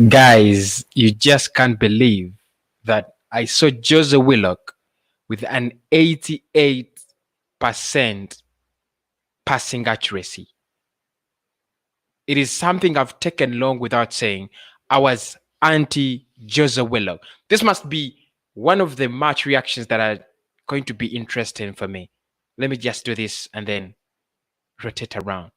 Guys, you just can't believe that I saw Jose Willock with an 88% passing accuracy. It is something I've taken long without saying. I was anti Jose Willock. This must be one of the match reactions that are going to be interesting for me. Let me just do this and then rotate around.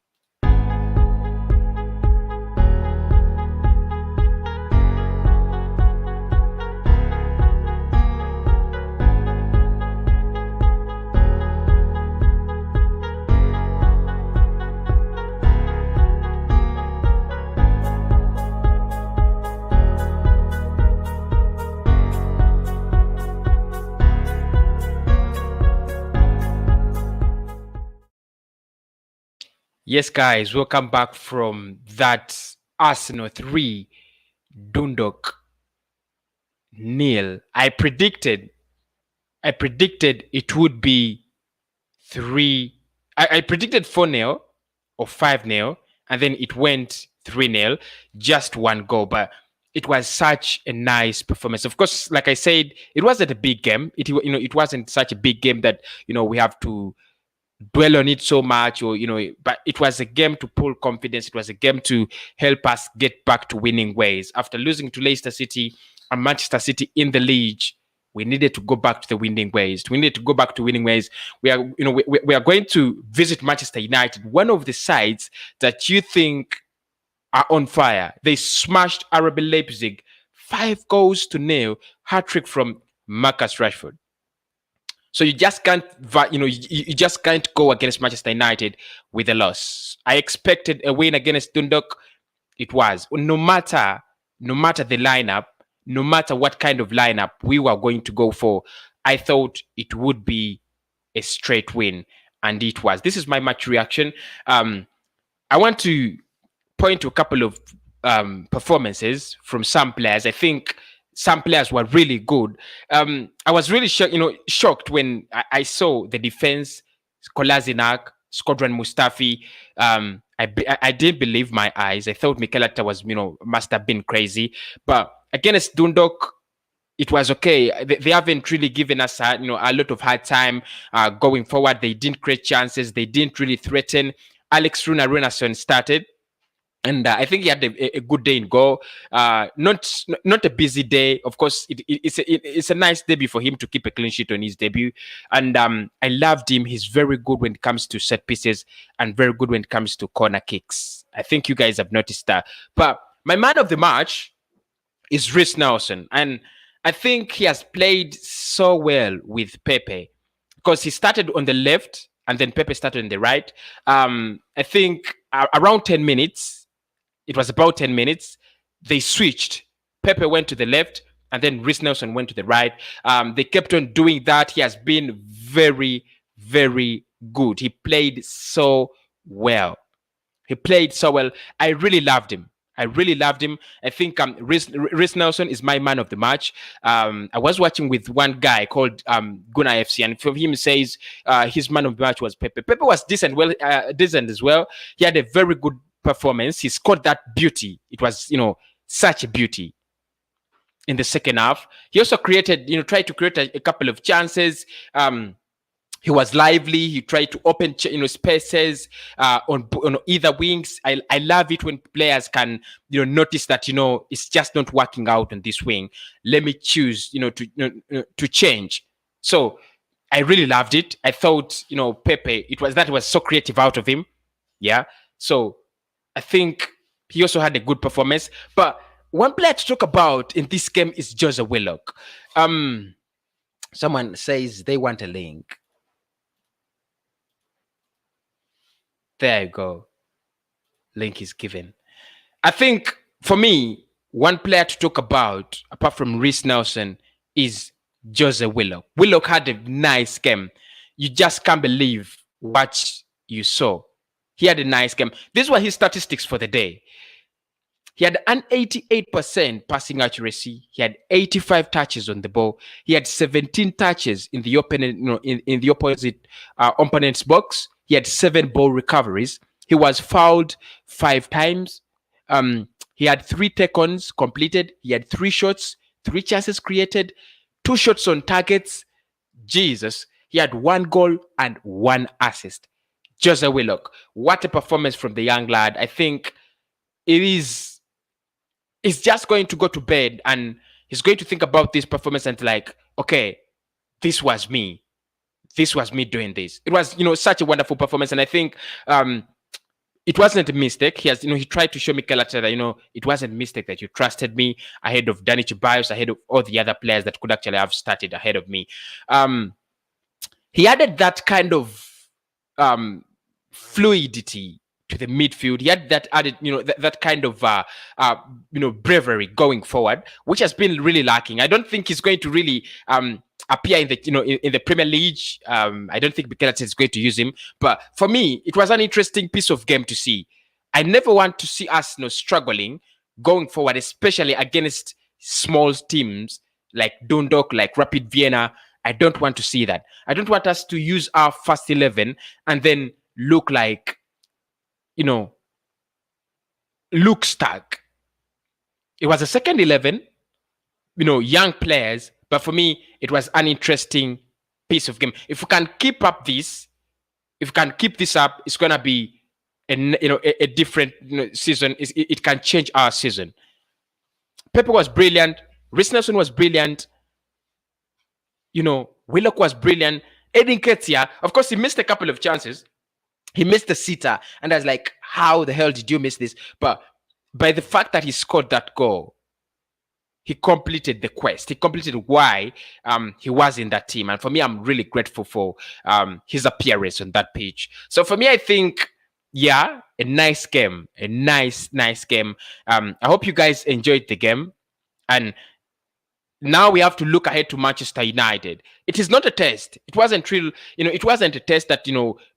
Yes, guys, welcome back from that Arsenal 3, Dundalk 0. I predicted it would be 3. I predicted 4-0 or 5-0, and then it went 3-0, just one goal. But it was such a nice performance. Of course, like I said, it wasn't a big game. It wasn't such a big game that we have to dwell on it so much, or but it was a game to pull confidence. It was a game to help us get back to winning ways after losing to Leicester City and Manchester City in the league. We needed to go back to the winning ways. We needed to go back to winning ways. We are we are going to visit Manchester United, one of the sides that you think are on fire. They smashed RB Leipzig 5-0, hat-trick from Marcus Rashford. So you just can't, you just can't go against Manchester United with a loss. I expected a win against Dundalk. It was no matter the lineup, no matter what kind of lineup we were going to go for. I thought it would be a straight win, and it was. This is my match reaction. I want to point to a couple of performances from some players. I think some players were really good. I was really shocked when I saw the defense, Kolasinac, Skodran Mustafi. I didn't believe my eyes. I thought Mikel Arteta was, must have been crazy. But against Dundalk, it was okay. They haven't really given us a lot of hard time going forward. They didn't create chances. They didn't really threaten. Alex Runarsson started. And I think he had a good day in goal. Not a busy day. Of course, it's a nice debut for him to keep a clean sheet on his debut. And I loved him. He's very good when it comes to set pieces and very good when it comes to corner kicks. I think you guys have noticed that. But my man of the match is Reiss Nelson. And I think he has played so well with Pepe because he started on the left and then Pepe started on the right. I think around 10 minutes, it was about 10 minutes. They switched. Pepe went to the left, and then Reiss Nelson went to the right. They kept on doing that. He has been very, very good. He played so well. I really loved him. I think Reiss Nelson is my man of the match. I was watching with one guy called Guna FC, and for him says his man of the match was Pepe. Pepe was decent as well. He had a very good performance. He scored that beauty. It was, such a beauty in the second half. He also tried to create a couple of chances. He was lively. He tried to open, spaces on either wings. I love it when players can, notice that, it's just not working out on this wing. Let me choose, to change. So I really loved it. I thought, Pepe, that was so creative out of him. Yeah. So I think he also had a good performance. But one player to talk about in this game is Jose Willock. Someone says they want a link. There you go. Link is given. I think for me, one player to talk about, apart from Reiss Nelson, is Jose Willock. Willock had a nice game. You just can't believe what you saw. He had a nice game. These were his statistics for the day. He had an 88% passing accuracy. He had 85 touches on the ball. He had 17 touches in the in the opposite opponent's box. He had 7 ball recoveries. He was fouled 5 times. He had 3 take-ons completed. He had 3 shots, 3 chances created, 2 shots on targets. Jesus. He had 1 goal and 1 assist. Jose Willock. What a performance from the young lad. I think it's just going to go to bed and he's going to think about this performance and like, okay, this was me. This was me doing this. It was, such a wonderful performance. And I think it wasn't a mistake. He tried to show Mikel Arteta that, it wasn't a mistake that you trusted me ahead of Dani Ceballos, ahead of all the other players that could actually have started ahead of me. He added that kind of fluidity to the midfield. He had that added, that kind of, bravery going forward, which has been really lacking. I don't think he's going to really appear in the, in the Premier League. I don't think Mikel Arteta is going to use him. But for me, it was an interesting piece of game to see. I never want to see us, struggling going forward, especially against small teams like Dundalk, like Rapid Vienna. I don't want to see that. I don't want us to use our first 11 and then look like, look stuck. It was a second 11, young players, but for me, it was an interesting piece of game. If we can keep up this, it's going to be a different season. It can change our season. Pepe was brilliant. Reece Nelson was brilliant. Willock was brilliant. Edin Ketia, of course, he missed a couple of chances. He missed the sitter, and I was like, how the hell did you miss this? But by the fact that he scored that goal, he completed the quest. He completed why he was in that team. And for me, I'm really grateful for his appearance on that pitch. So for me, I think, a nice game. A nice game. I hope you guys enjoyed the game. And now we have to look ahead to Manchester United. It is not a test. It wasn't real. It wasn't a test that,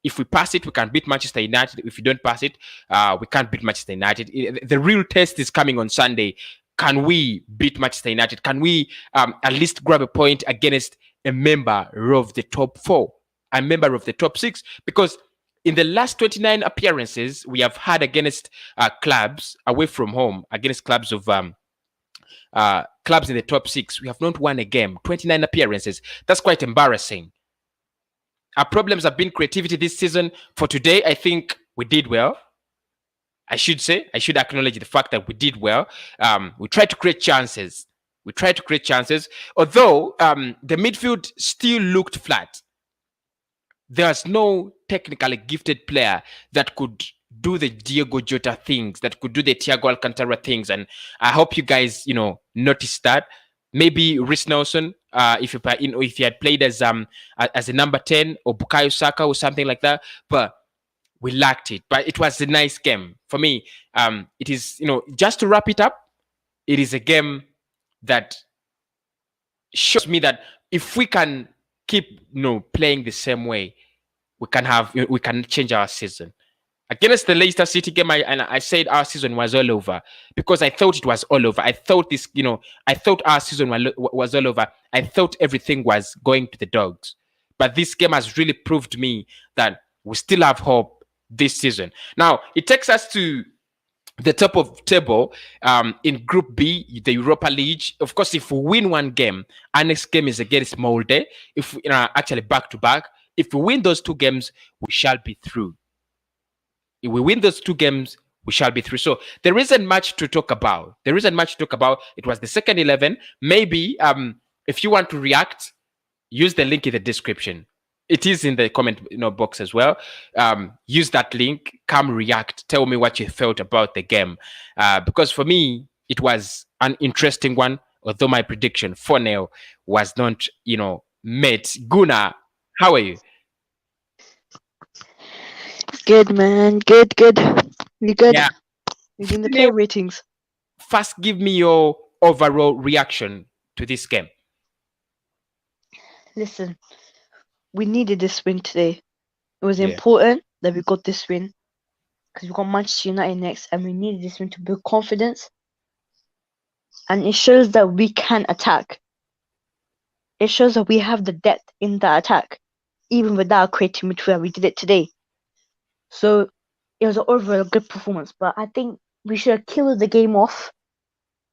if we pass it, we can beat Manchester United. If we don't pass it, we can't beat Manchester United. The real test is coming on Sunday. Can we beat Manchester United? Can we at least grab a point against a member of the top 4, a member of the top 6? Because in the last 29 appearances we have had against clubs away from home, against clubs of clubs in the top 6, we have not won a game. 29 appearances. That's quite embarrassing. Our problems have been creativity this season. For today, I think we did well. I should acknowledge the fact that we did well. We tried to create chances. Although the midfield still looked flat. There's no technically gifted player that could do the Diego Jota things, that could do the Thiago Alcantara things. And I hope you guys, noticed that. Maybe Reece Nelson, if he had played as a number 10 or Bukayo Saka or something like that, but we lacked it. But it was a nice game. For me, it is, just to wrap it up, it is a game that shows me that if we can keep, playing the same way, we can change our season. Against the Leicester City game, I said our season was all over because I thought it was all over. I thought our season was all over. I thought everything was going to the dogs. But this game has really proved me that we still have hope this season. Now, it takes us to the top of table in Group B, the Europa League. Of course, if we win one game, our next game is against Molde. If we actually back-to-back, if we win those 2 games, we shall be through. If we win those 2 games, we shall be through. So there isn't much to talk about. It was the second 11. Maybe if you want to react, use the link in the description. It is in the comment box as well. Use that link. Come react. Tell me what you felt about the game. Because for me, it was an interesting one. Although my prediction 4-0 was not, met. Guna, how are you? Good, man. Good. You good? Yeah. You doing the player ratings? First, give me your overall reaction to this game. Listen, we needed this win today. It was important that we got this win because we got Manchester United next, and we needed this win to build confidence. And it shows that we can attack. It shows that we have the depth in that attack, even without creating midfield. We did it today. So it was an overall good performance. But I think we should have killed the game off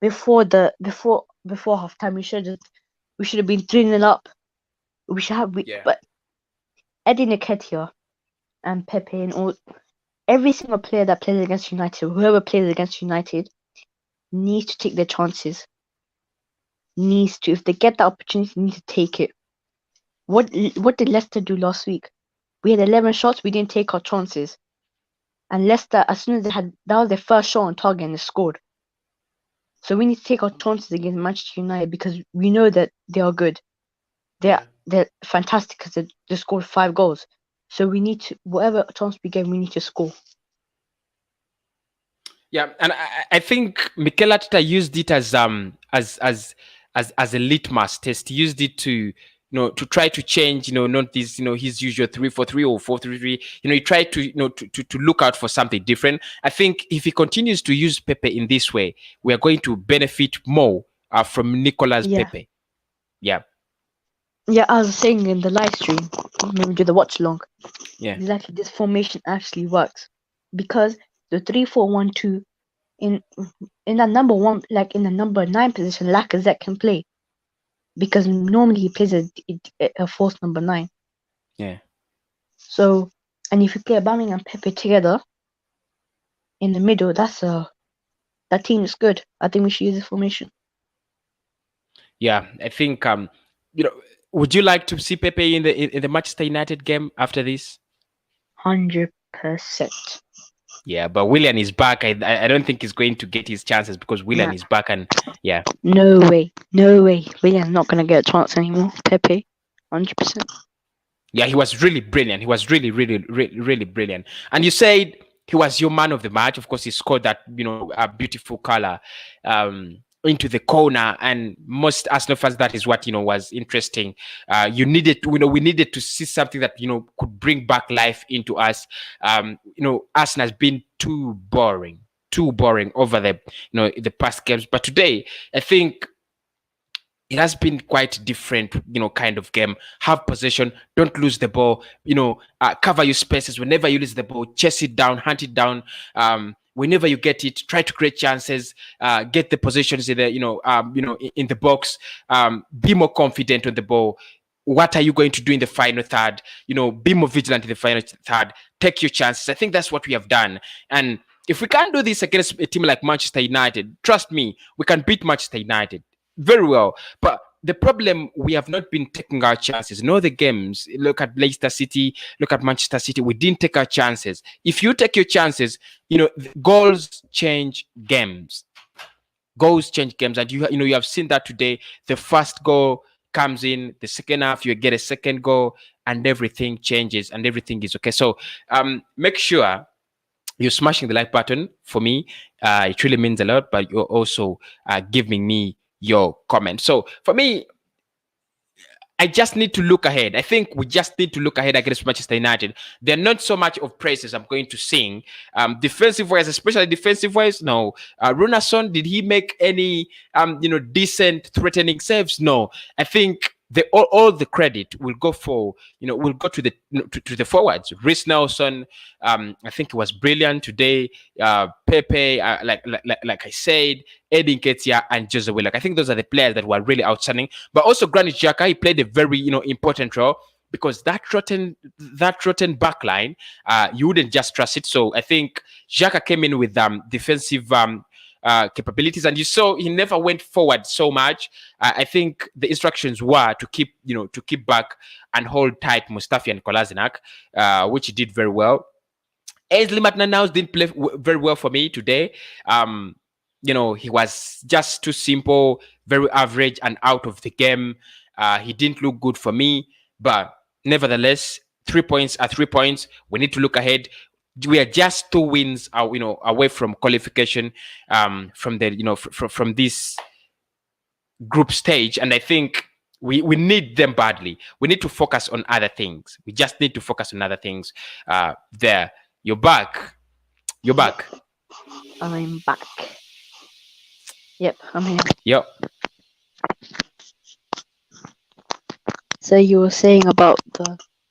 before half time. We should have been 3-0 up. We should have but Eddie Nketiah and Pepe and every single player that plays against United, whoever plays against United, needs to take their chances. Needs to, if they get the opportunity, need to take it. What did Leicester do last week? We had 11 shots, we didn't take our chances. And Leicester, as soon as that was their first shot on target and they scored. So we need to take our chances against Manchester United because we know that they are good. They're fantastic because they scored 5 goals. So we need to, whatever chance we get, we need to score. Yeah, and I think Mikel Arteta used it as a litmus test. He used it to to try to change, not this, his usual 3-4-3 or 4-3-3. He tried to, to look out for something different. I think if he continues to use Pepe in this way, we are going to benefit more from Nicolas Pepe. Yeah. Yeah, I was saying in the live stream, when we do the watch along, exactly, this formation actually works because the 3-4-1-2 in that number 1, like in the number 9 position, Lacazette can play because normally he plays a false number 9. Yeah. So, and if you play Aubameyang and Pepe together in the middle, that team is good. I think we should use this formation. Yeah, I think would you like to see Pepe in the Manchester United game after this? 100%. Yeah, but Willian is back. I don't think he's going to get his chances because Willian is back, and yeah. No way. Willian's not going to get a chance anymore. Pepe, 100%. Yeah, he was really brilliant. He was really, really, really, really brilliant. And you said he was your man of the match. Of course, he scored that, a beautiful color into the corner, and most Arsenal fans, that is what was interesting. We needed to see something that could bring back life into us. Arsenal has been too boring over the past games, but today I think it has been quite different, kind of game. Have possession, don't lose the ball, cover your spaces. Whenever you lose the ball, chase it down, hunt it down. Whenever you get it, try to create chances, get the positions in the, in the box, be more confident on the ball. What are you going to do in the final third? Be more vigilant in the final third. Take your chances. I think that's what we have done. And if we can't do this against a team like Manchester United, trust me, we can beat Manchester United very well. But the problem, we have not been taking our chances. The games, look at Leicester City, look at Manchester City, we didn't take our chances. If you take your chances, goals change games. Goals change games. And you have seen that today. The first goal comes in, the second half, you get a second goal, and everything changes and everything is okay. So make sure you're smashing the like button for me. It really means a lot, but you're also giving me your comment. So for me, I just need to look ahead. I think we just need to look ahead against Manchester United. They're not so much of praises I'm going to sing. Defensive-wise, especially defensive-wise, no. Runason, did he make any, decent threatening saves? No. I think all the credit will go to the forwards. Reece Nelson, I think it was brilliant today. Pepe, like I said, Eddie Nketiah and Jose Willock. I think those are the players that were really outstanding. But also Granit Xhaka, he played a very important role because that rotten back line, you wouldn't just trust it. So I think Xhaka came in with defensive capabilities, and you saw he never went forward so much. I think the instructions were to keep back and hold tight Mustafi and Kolasinac, which he did very well. Ainsley Maitland-Niles didn't play very well for me today. He was just too simple, very average, and out of the game. He didn't look good for me, but nevertheless, 3 points are 3 points. We need to look ahead. We are just 2 wins, away from qualification, from the, from this group stage, and I think we need them badly. We need to focus on other things. We just need to focus on other things. There, you're back. You're back. I'm back. Yep, I'm here. Yep. So you were saying about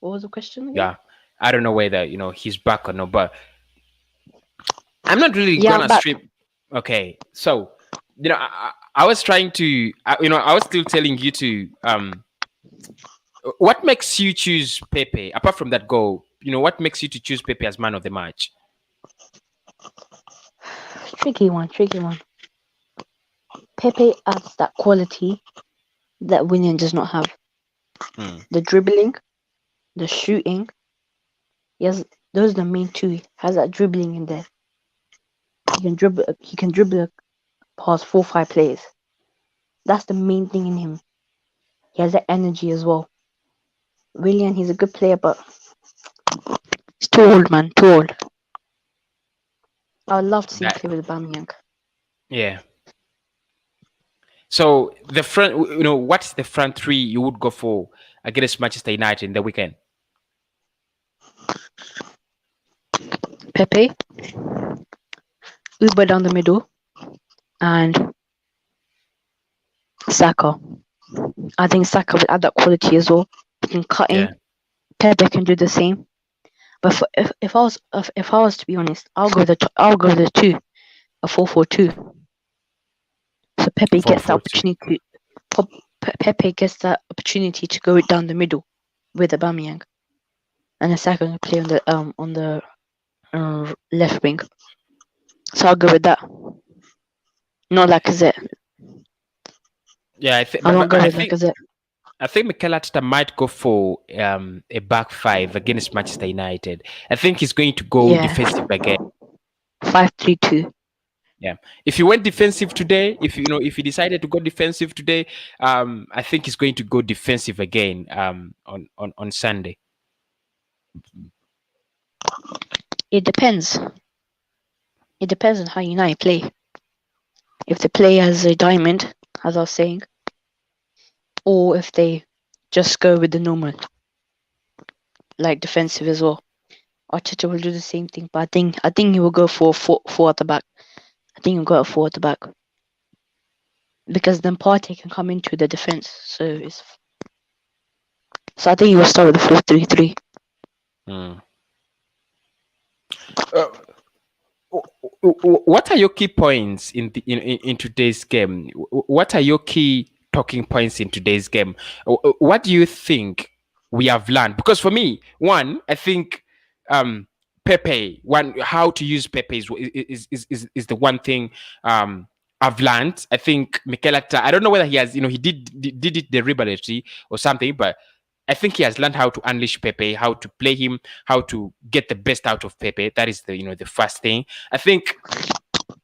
what was the question again? Yeah, I don't know whether he's back or not, but I'm not really gonna stream. Okay, so I was trying to, I was still telling you to, what makes you choose Pepe apart from that goal? What makes you to choose Pepe as man of the match? Tricky one, tricky one. Pepe adds that quality that Willian does not have. Hmm. The dribbling, the shooting. Yes, those are the main two. He has that dribbling in there. He can dribble. He can dribble past 4, 5 players. That's the main thing in him. He has that energy as well. Willian, he's a good player, but he's too old, man. Too old. I'd love to see him That play with Aubameyang. Yeah. So the front, what's the front three you would go for against Manchester United in the weekend? Pepe, Uber down the middle, and Saka. I think Saka will add that quality as well. He can cut in. Yeah. Pepe can do the same. But if I was to be honest, I'll go with the two, a 4-4-2. So Pepe Four gets the four two. opportunity. Pepe gets that opportunity to go down the middle with Aubameyang, and Saka can play on the left wing. So I'll go with that. Not Lacazette. Yeah, I think, I won't but go with Lacazette. I think Mikel Arteta might go for a back five against Manchester United. I think he's going to go Yeah, defensive again. 5-3-2. Yeah. If he went defensive today, if he decided to go defensive today, I think he's going to go defensive again on Sunday. It depends. It depends on how United play. If they play as a diamond, as I was saying, or if they just go with the normal, like defensive as well. Arteta will do the same thing, but I think he will go for four at the back. I think he'll go at 4 at the back because then Partey can come into the defense. So I think he will start with the 4-3-3. Mm. What are your key points in today's game? What are your key talking points in today's game? What do you think we have learned? Because for me, one, I think Pepe, how to use Pepe is the one thing I've learned. I think Mikel Arteta, I don't know whether he has, he did it deliberately or something, but I think he has learned how to unleash Pepe, how to play him, how to get the best out of Pepe. That is the first thing. I think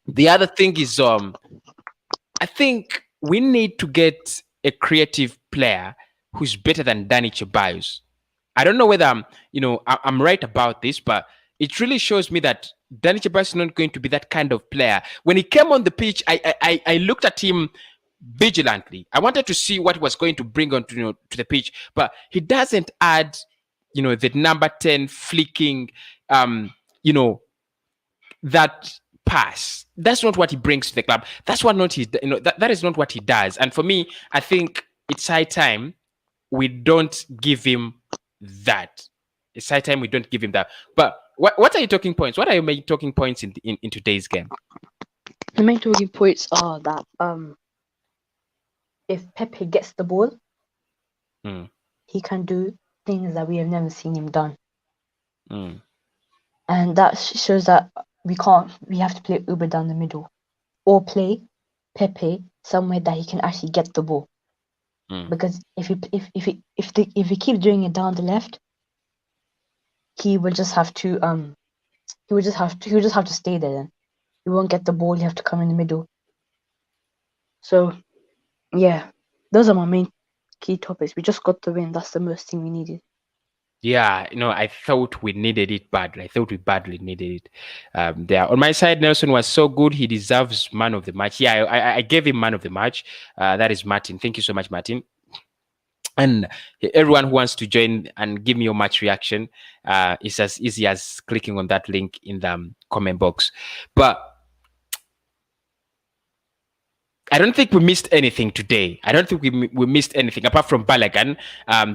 the other thing is I think we need to get a creative player who's better than Dani Ceballos. I don't know whether I'm right about this, but it really shows me that Dani Ceballos is not going to be that kind of player. When he came on the pitch, I looked at him vigilantly. I wanted to see what was going to bring on to the pitch, but he doesn't add the number 10 flicking that pass. That's not what he brings to the club. That's what not he that is not what he does. And for me, I think it's high time we don't give him that. It's high time we don't give him that. But what are your talking points? What are your main talking points in today's game? The main talking points are that if Pepe gets the ball, he can do things that we have never seen him done. And that shows that we have to play Uber down the middle or play Pepe somewhere that he can actually get the ball. Because if he keeps doing it down the left, he will just have to stay there then. He won't get the ball, you have to come in the middle. So yeah, those are my main key topics. We just got the win. That's the most thing we needed. Yeah, I thought we needed it badly. I thought we badly needed it. There on my side, Nelson was so good. He deserves man of the match. Yeah, I gave him man of the match. That is Martin. Thank you so much, Martin. And everyone who wants to join and give me your match reaction, it's as easy as clicking on that link in the comment box. But I don't think we missed anything today. I don't think we missed anything apart from Balogun.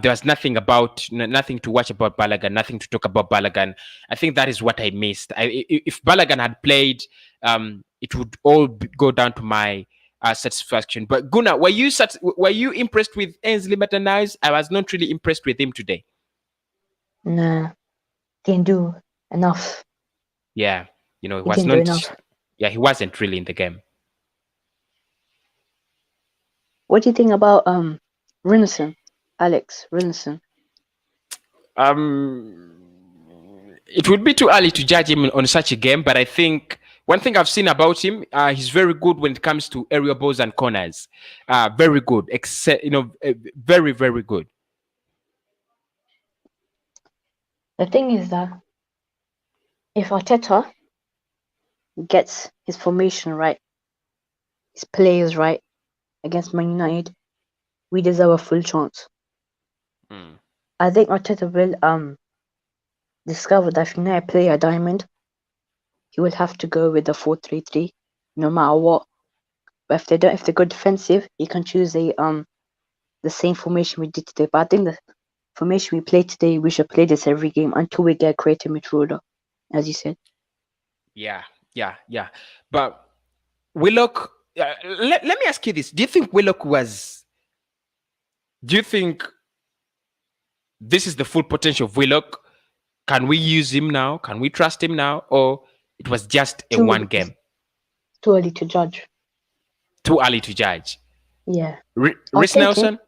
There was nothing to watch about Balogun, nothing to talk about Balogun. I think that is what I missed. If Balogun had played it would all go down to my satisfaction. But Gunnar, were you impressed with Ainsley Maitland-Niles? I was not really impressed with him today. Nah, didn't do enough. Yeah, it He was didn't do not. enough. Yeah, he wasn't really in the game. What do you think about Rinison? Alex Rinison? Um, it would be too early to judge him on such a game, but I think one thing I've seen about him, he's very good when it comes to aerial balls and corners. Very good, except very very good. The thing is that if Arteta gets his formation right, his players right against Man United, we deserve a full chance. Mm. I think Arteta will discover that if United play a diamond, he will have to go with the 4-3-3, no matter what. But if they go defensive, he can choose the same formation we did today. But I think the formation we played today, we should play this every game until we get a creative midfielder, as you said. Yeah, yeah. But Willock, let me ask you this: Do you think Willock was? Do you think this is the full potential of Willock? Can we use him now? Can we trust him now? Or it was just a one game? Too early to judge. Too early to judge. Yeah. Rhys Nelson?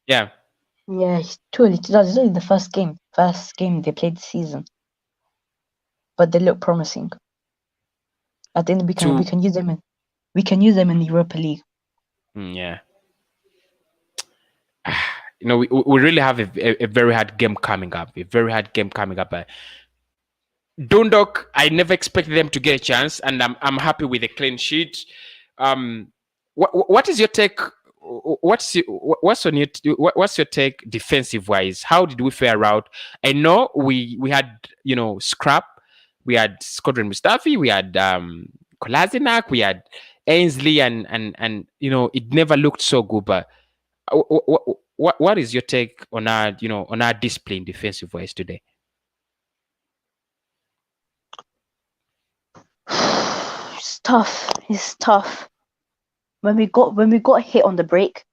Yeah. Yeah, it's too early to judge. It's only the first game. First game they played the season. But they look promising. I think we can use them in the Europa League. Yeah. We really have a very hard game coming up. Dundalk, I never expected them to get a chance, and I'm happy with a clean sheet. What is your take? What's your take defensive wise? How did we fare out? I know we had scrap. We had Squadron Mustafi. We had Kolasinac. We had Ainsley, and it never looked so good. But what is your take on our discipline defensive wise today? It's tough. When we got hit on the break,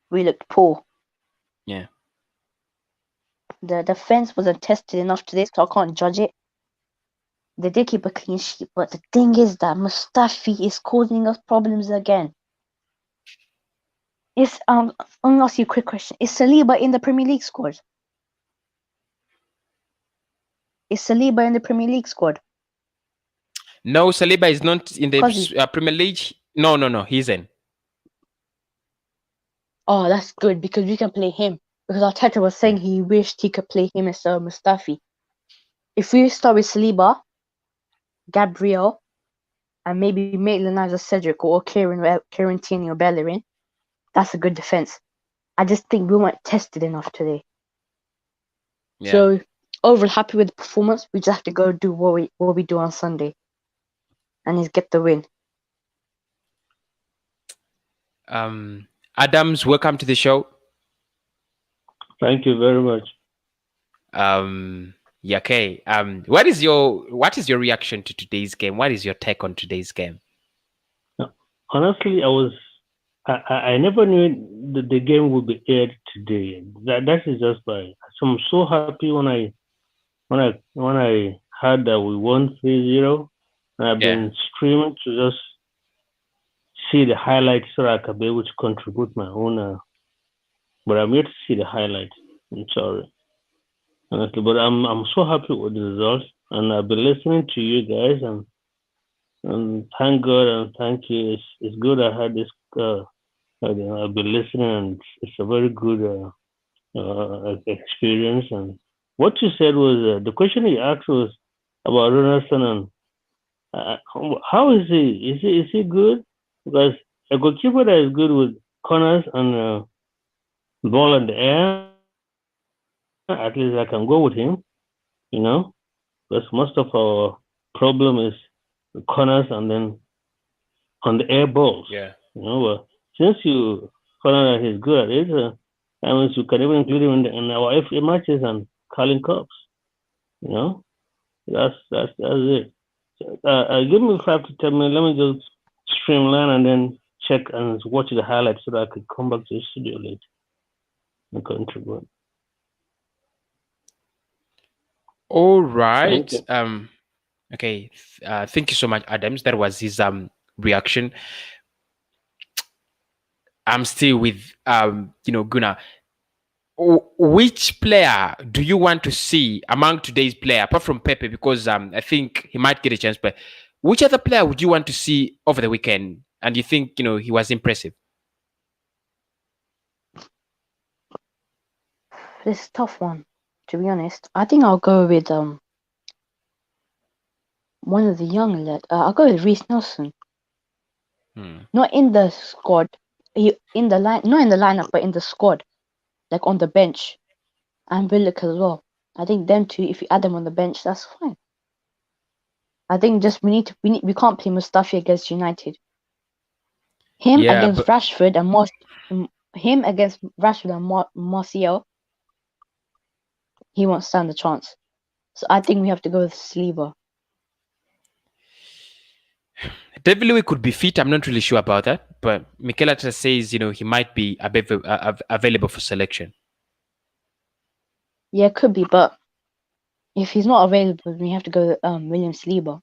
we looked poor. Yeah. The defense wasn't tested enough today, so I can't judge it. They did keep a clean sheet, but the thing is that Mustafi is causing us problems again. I'm gonna ask you a quick question. Is Saliba in the Premier League squad? No, Saliba is not in the Premier League. No, he's in. Oh, that's good because we can play him. Because Arteta was saying he wished he could play him instead of Mustafi. If we start with Saliba, Gabriel, and maybe Maitland-Niles or Cedric or Kieran Tierney or Bellerin, that's a good defense. I just think we weren't tested enough today. Yeah. So overall happy with the performance. We just have to go do what we do on Sunday, and is get the win. Adams, welcome to the show. Thank you very much. Yeah, okay. What is your reaction to today's game? What is your take on today's game? Honestly, I never knew that the game would be aired today. That is just by. So I'm so happy when I heard that we won 3-0, and I've been streaming to just see the highlights so I can be able to contribute my own. But I'm yet to see the highlights. I'm sorry, honestly, but I'm so happy with the results, and I've been listening to you guys, and thank God and thank you. It's good I had this. I've been listening, and it's a very good experience. And what you said was the question you asked was about Ronaldson and how is he? Is he good? Because a goalkeeper that is good with corners and ball in the air, at least I can go with him. Because most of our problem is the corners and then on the air balls. Yeah. But since you corner that he's good at it, that means you can even include him in our FA matches and Carling Cups. That's it. Give me 5 to 10 minutes. Let me just streamline and then check and watch the highlights so that I could come back to the studio later and contribute. All right. Thank you. Okay. Thank you so much, Adams. That was his reaction. I'm still with Gunnar. Which player do you want to see among today's player, apart from Pepe, because I think he might get a chance, but which other player would you want to see over the weekend and you think he was impressive? This is a tough one, to be honest. I think I'll go with one of the young lads. I'll go with Reece Nelson. Not in the squad. Not in the lineup, but in the squad, like on the bench. And Willock as well. I think them two, if you add them on the bench, that's fine. I think just we can't play Mustafi against United. Him against Rashford and Martial, he won't stand a chance. So I think we have to go with Saliba. David Louis could be fit. I'm not really sure about that, but Mikel Arteta says he might be available for selection. Yeah, it could be, but if he's not available, we have to go with William Saliba.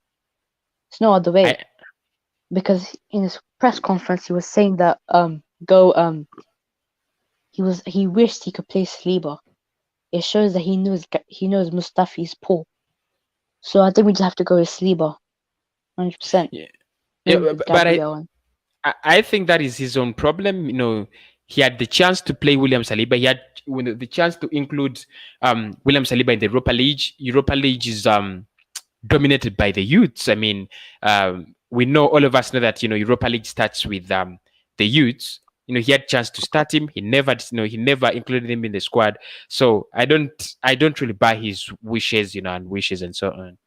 There's no other way. Because in his press conference, he was saying that he wished he could play Saliba. It shows that he knows Mustafi is poor. So I think we just have to go with Saliba, 100%. Yeah, but I think that is his own problem. He had the chance to play William Saliba. He had the chance to include William Saliba in the Europa League. Europa League is dominated by the youths. I mean, we know, all of us know that Europa League starts with the youths. He had a chance to start him. He never included him in the squad. So I don't really buy his wishes, and wishes and so on.